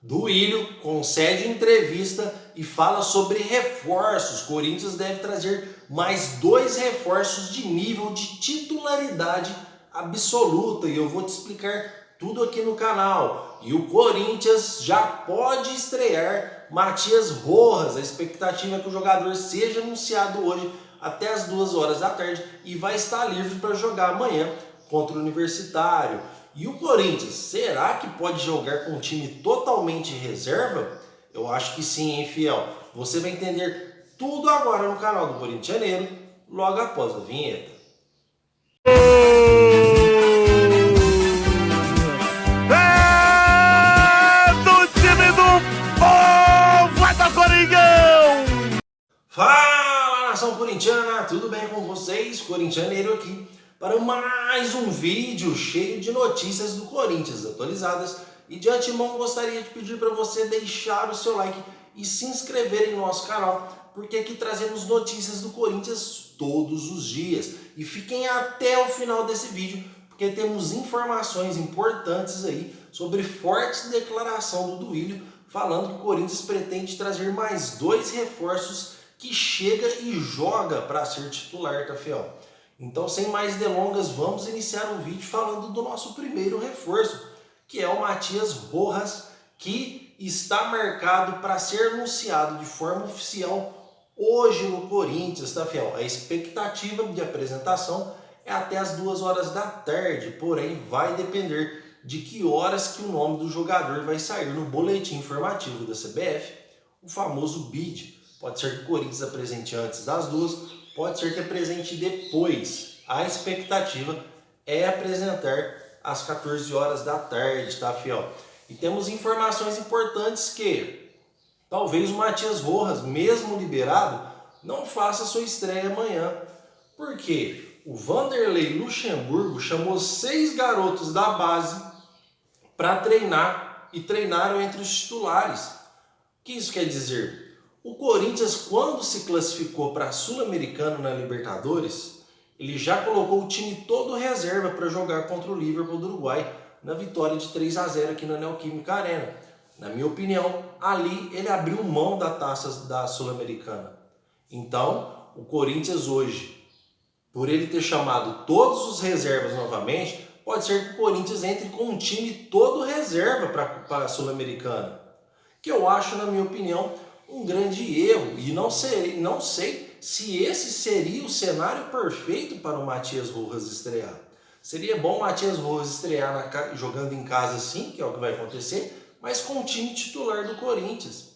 Duílio concede entrevista e fala sobre reforços. Corinthians deve trazer mais 2 reforços de nível de titularidade absoluta e eu vou te explicar tudo aqui no canal. E o Corinthians já pode estrear Matias Rojas. A expectativa é que o jogador seja anunciado hoje até as 2 horas da tarde e vai estar livre para jogar amanhã contra o Universitário. E o Corinthians, será que pode jogar com um time totalmente reserva? Eu acho que sim, hein, fiel? Você vai entender tudo agora no canal do Corintianeiro, logo após a vinheta. É do time do povo, é do Coringão! Fala, nação corintiana, tudo bem com vocês? Corintianeiro aqui para mais um vídeo cheio de notícias do Corinthians atualizadas. E de antemão gostaria de pedir para você deixar o seu like e se inscrever em nosso canal, porque aqui trazemos notícias do Corinthians todos os dias. E fiquem até o final desse vídeo, porque temos informações importantes aí sobre forte declaração do Duílio, falando que o Corinthians pretende trazer mais 2 reforços que chega e joga para ser titular, tá, fiel? Então, sem mais delongas, vamos iniciar o vídeo falando do nosso primeiro reforço, que é o Matias Rojas, que está marcado para ser anunciado de forma oficial hoje no Corinthians, tá, fiel? A expectativa de apresentação é até as 2 horas da tarde, porém vai depender de que horas que o nome do jogador vai sair no boletim informativo da CBF, o famoso BID. Pode ser que o Corinthians apresente antes das 2, pode ser que apresente depois. A expectativa é apresentar às 14 horas da tarde, tá, fiel? E temos informações importantes que talvez o Matias Rojas, mesmo liberado, não faça sua estreia amanhã. Por quê? O Vanderlei Luxemburgo chamou 6 garotos da base para treinar e treinaram entre os titulares. O que isso quer dizer? O Corinthians, quando se classificou para a Sul-Americana na Libertadores, ele já colocou o time todo reserva para jogar contra o Liverpool do Uruguai na vitória de 3-0 aqui na Neoquímica Arena. Na minha opinião, ali ele abriu mão da taça da Sul-Americana. Então, o Corinthians hoje, por ele ter chamado todos os reservas novamente, pode ser que o Corinthians entre com um time todo reserva para a Sul-Americana. Que eu acho, na minha opinião, um grande erro. E não sei se esse seria o cenário perfeito para o Matias Rojas estrear. Seria bom o Matias Rojas estrear jogando em casa sim, que é o que vai acontecer, mas com o time titular do Corinthians.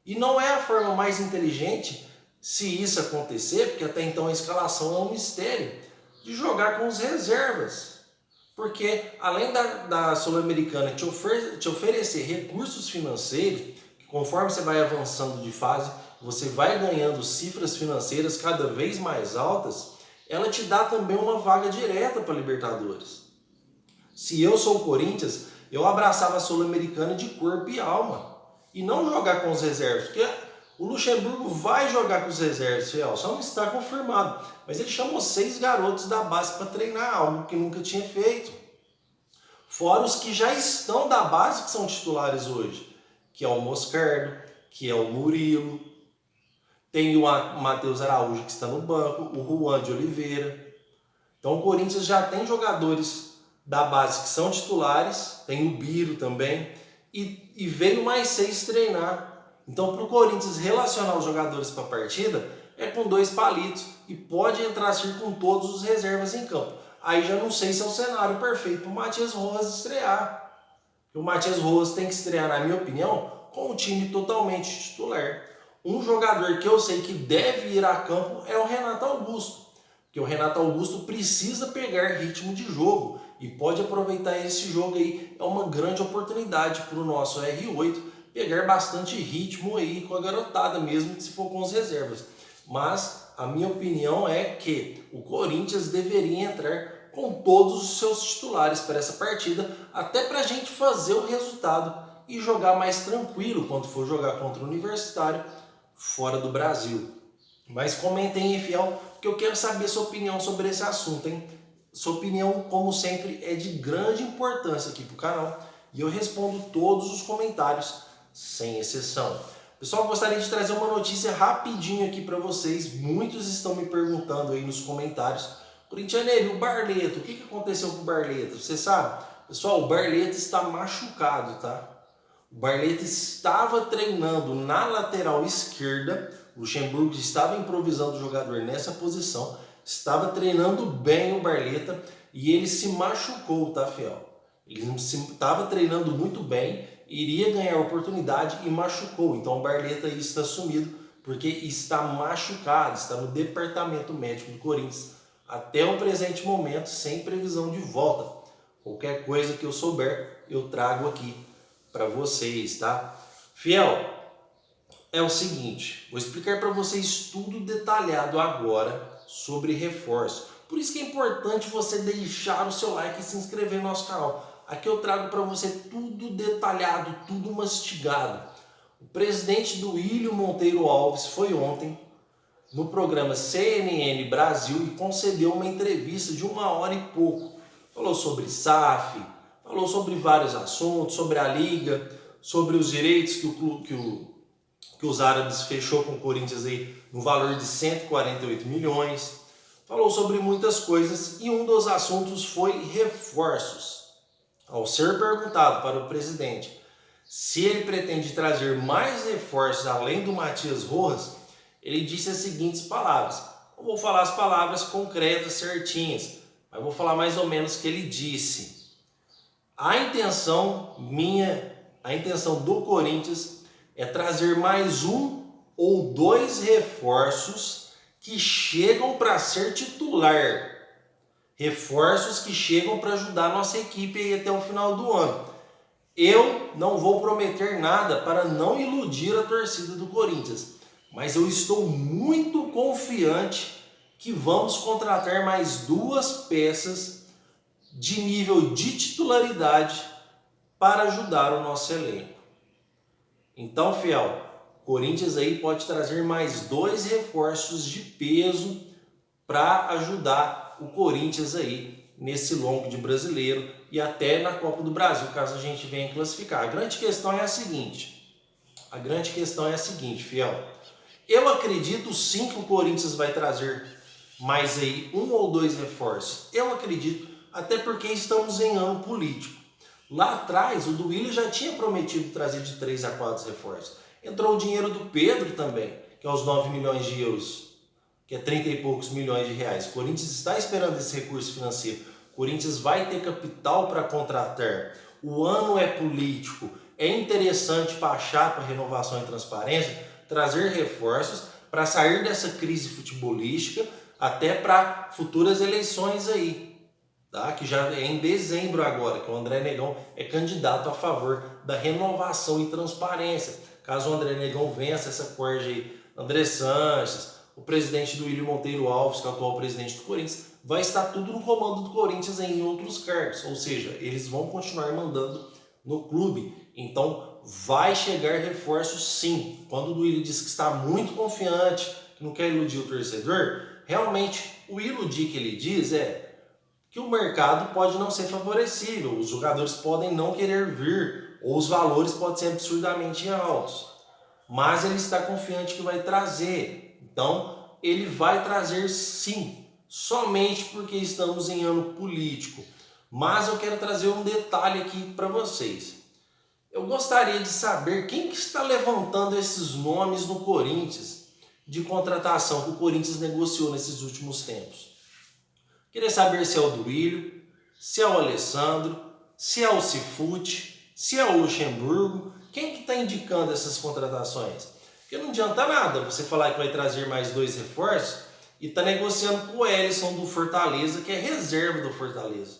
E não é a forma mais inteligente, se isso acontecer, porque até então a escalação é um mistério, de jogar com os reservas. Porque além da Sul-Americana te oferecer recursos financeiros, conforme você vai avançando de fase, você vai ganhando cifras financeiras cada vez mais altas, ela te dá também uma vaga direta para a Libertadores. Se eu sou o Corinthians, eu abraçava a Sul-Americana de corpo e alma. E não jogar com os reservas, porque o Luxemburgo vai jogar com os reservas, fiel, só não está confirmado. Mas ele chamou 6 garotos da base para treinar, algo que nunca tinha feito. Fora os que já estão da base, que são titulares hoje, que é o Moscardo, que é o Murilo, tem o Matheus Araújo que está no banco, o Juan de Oliveira. Então o Corinthians já tem jogadores da base que são titulares, tem o Biro também, e veio mais 6 treinar. Então para o Corinthians relacionar os jogadores para a partida, é com 2 palitos e pode entrar assim com todos os reservas em campo. Aí já não sei se é o cenário perfeito para o Matias Rojas estrear. O Matias Rojas tem que estrear, na minha opinião, com um time totalmente titular. Um jogador que eu sei que deve ir a campo é o Renato Augusto. Porque o Renato Augusto precisa pegar ritmo de jogo e pode aproveitar esse jogo aí. É uma grande oportunidade para o nosso R8 pegar bastante ritmo aí com a garotada, mesmo se for com as reservas. Mas a minha opinião é que o Corinthians deveria entrar com todos os seus titulares para essa partida, até para a gente fazer o resultado e jogar mais tranquilo quando for jogar contra o Universitário fora do Brasil. Mas comentem aí, fiel, porque eu quero saber sua opinião sobre esse assunto, hein? Sua opinião, como sempre, é de grande importância aqui para o canal. e eu respondo todos os comentários, sem exceção. Pessoal, gostaria de trazer uma notícia rapidinho aqui para vocês. Muitos estão me perguntando aí nos comentários: corintianeiro, o Barleto, o que aconteceu com o Barleto? Você sabe? Pessoal, o Barleto está machucado, tá? O Barleto estava treinando na lateral esquerda, o Luxemburgo estava improvisando o jogador nessa posição, estava treinando bem o Barleta e ele se machucou, tá, fiel? Ele estava treinando muito bem, iria ganhar a oportunidade e machucou. Então o Barleta aí está sumido porque está machucado, está no departamento médico do Corinthians até o presente momento, sem previsão de volta. Qualquer coisa que eu souber, eu trago aqui para vocês, tá? Fiel, é o seguinte, vou explicar para vocês tudo detalhado agora sobre reforço. Por isso que é importante você deixar o seu like e se inscrever no nosso canal. Aqui eu trago para você tudo detalhado, tudo mastigado. O presidente do William Monteiro Alves foi ontem no programa CNN Brasil e concedeu uma entrevista de 1h e pouco. Falou sobre SAF, falou sobre vários assuntos, sobre a Liga, sobre os direitos que os árabes fechou com o Corinthians aí no valor de 148 milhões. Falou sobre muitas coisas e um dos assuntos foi reforços. Ao ser perguntado para o presidente se ele pretende trazer mais reforços além do Matias Rojas, ele disse as seguintes palavras. Eu vou falar as palavras concretas, certinhas, mas vou falar mais ou menos o que ele disse. A intenção do Corinthians é trazer mais 1 ou 2 reforços que chegam para ser titular. Reforços que chegam para ajudar a nossa equipe aí até o final do ano. Eu não vou prometer nada para não iludir a torcida do Corinthians, mas eu estou muito confiante que vamos contratar mais 2 peças de nível de titularidade para ajudar o nosso elenco. Então, fiel, Corinthians aí pode trazer mais 2 reforços de peso para ajudar o Corinthians aí nesse longo de brasileiro e até na Copa do Brasil, caso a gente venha classificar. A grande questão é a seguinte, fiel. Eu acredito sim que o Corinthians vai trazer mais aí 1 ou 2 reforços. Eu acredito, até porque estamos em ano político. Lá atrás, o Duílio já tinha prometido trazer de 3 a 4 reforços. Entrou o dinheiro do Pedro também, que é os 9 milhões de euros. Que é 30 e poucos milhões de reais. O Corinthians está esperando esse recurso financeiro. O Corinthians vai ter capital para contratar. O ano é político. É interessante para a chapa Renovação e Transparência trazer reforços para sair dessa crise futebolística até para futuras eleições aí. Tá? Que já é em dezembro agora, que o André Negão é candidato a favor da renovação e transparência. Caso o André Negão vença essa corja aí, André Sanches, o presidente do William Monteiro Alves, que é o atual presidente do Corinthians, vai estar tudo no comando do Corinthians em outros cargos. Ou seja, eles vão continuar mandando no clube. Então, vai chegar reforço sim. Quando o Duílio diz que está muito confiante, que não quer iludir o torcedor, realmente o iludir que ele diz é que o mercado pode não ser favorecível, os jogadores podem não querer vir, ou os valores podem ser absurdamente altos. Mas ele está confiante que vai trazer. Então, ele vai trazer sim, somente porque estamos em ano político. Mas eu quero trazer um detalhe aqui para vocês. Eu gostaria de saber quem que está levantando esses nomes no Corinthians de contratação que o Corinthians negociou nesses últimos tempos. Queria saber se é o Duílio, se é o Alessandro, se é o Cifute, se é o Luxemburgo. Quem que está indicando essas contratações? Porque não adianta nada você falar que vai trazer mais 2 reforços e está negociando com o Ellison do Fortaleza, que é reserva do Fortaleza.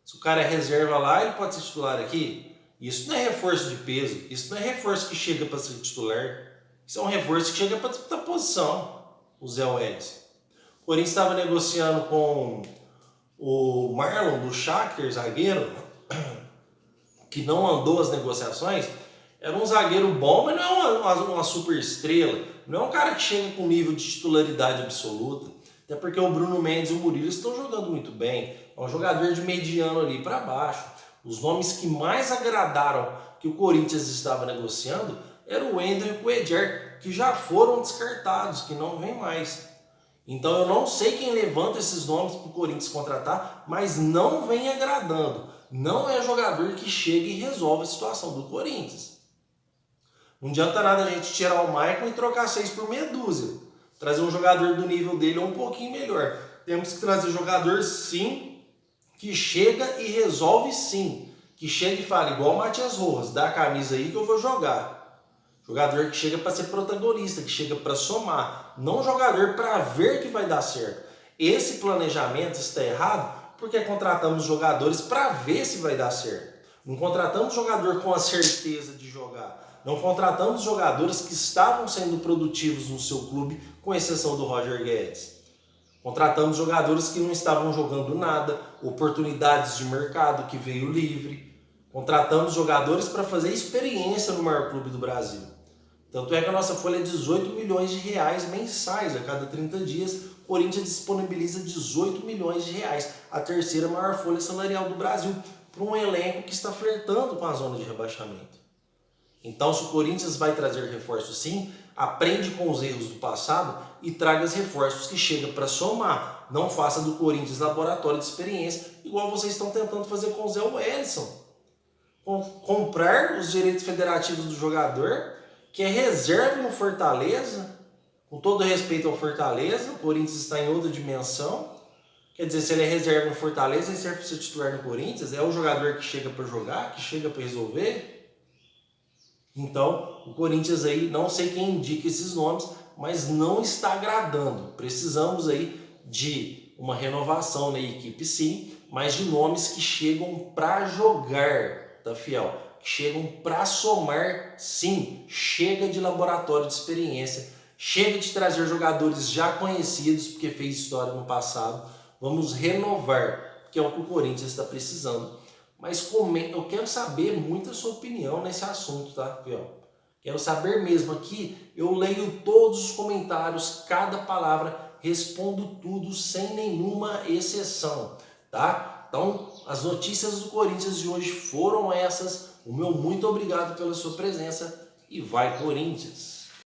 Se o cara é reserva lá, ele pode ser titular aqui. Isso não é reforço de peso, isso não é reforço que chega para ser titular. Isso é um reforço que chega para disputar posição, o Zé Welles. O Corinthians estava negociando com o Marlon do Shakhtar, zagueiro, que não andou as negociações. Era um zagueiro bom, mas não é uma super estrela. Não é um cara que chega com nível de titularidade absoluta. Até porque o Bruno Mendes e o Murilo estão jogando muito bem. É um jogador de mediano ali para baixo. Os nomes que mais agradaram que o Corinthians estava negociando eram o Wendel e o Cuéllar, que já foram descartados, que não vem mais. Então eu não sei quem levanta esses nomes para o Corinthians contratar, mas não vem agradando. Não é jogador que chega e resolve a situação do Corinthians. Não adianta nada a gente tirar o Maicon e trocar 6 por meia dúzia. Trazer um jogador do nível dele ou um pouquinho melhor. Temos que trazer jogador sim, que chega e resolve sim. Que chega e fala, igual o Matias Rojas, dá a camisa aí que eu vou jogar. Jogador que chega para ser protagonista, que chega para somar. Não jogador para ver que vai dar certo. Esse planejamento está errado porque contratamos jogadores para ver se vai dar certo. Não contratamos jogador com a certeza de jogar. Não contratamos jogadores que estavam sendo produtivos no seu clube, com exceção do Roger Guedes. Contratamos jogadores que não estavam jogando nada, oportunidades de mercado que veio livre. Contratamos jogadores para fazer experiência no maior clube do Brasil. Tanto é que a nossa folha é 18 milhões de reais mensais. A cada 30 dias, o Corinthians disponibiliza 18 milhões de reais, a terceira maior folha salarial do Brasil, para um elenco que está flertando com a zona de rebaixamento. Então, se o Corinthians vai trazer reforços sim, aprende com os erros do passado e traga os reforços que chegam para somar. Não faça do Corinthians laboratório de experiência, igual vocês estão tentando fazer com o Zé Wellison. Comprar os direitos federativos do jogador, que é reserva no Fortaleza, com todo respeito ao Fortaleza, o Corinthians está em outra dimensão. Quer dizer, se ele é reserva no Fortaleza, ele serve para ser titular no Corinthians, é o jogador que chega para jogar, que chega para resolver. Então, o Corinthians aí, não sei quem indica esses nomes, mas não está agradando. Precisamos aí de uma renovação na equipe sim, mas de nomes que chegam para jogar, tá fiel? Que chegam para somar sim. Chega de laboratório de experiência, chega de trazer jogadores já conhecidos, porque fez história no passado. Vamos renovar, que é o que o Corinthians está precisando. Mas eu quero saber muito a sua opinião nesse assunto, tá, fiel? Quero saber mesmo aqui, eu leio todos os comentários, cada palavra, respondo tudo sem nenhuma exceção, tá? Então, as notícias do Corinthians de hoje foram essas. O meu muito obrigado pela sua presença e vai Corinthians!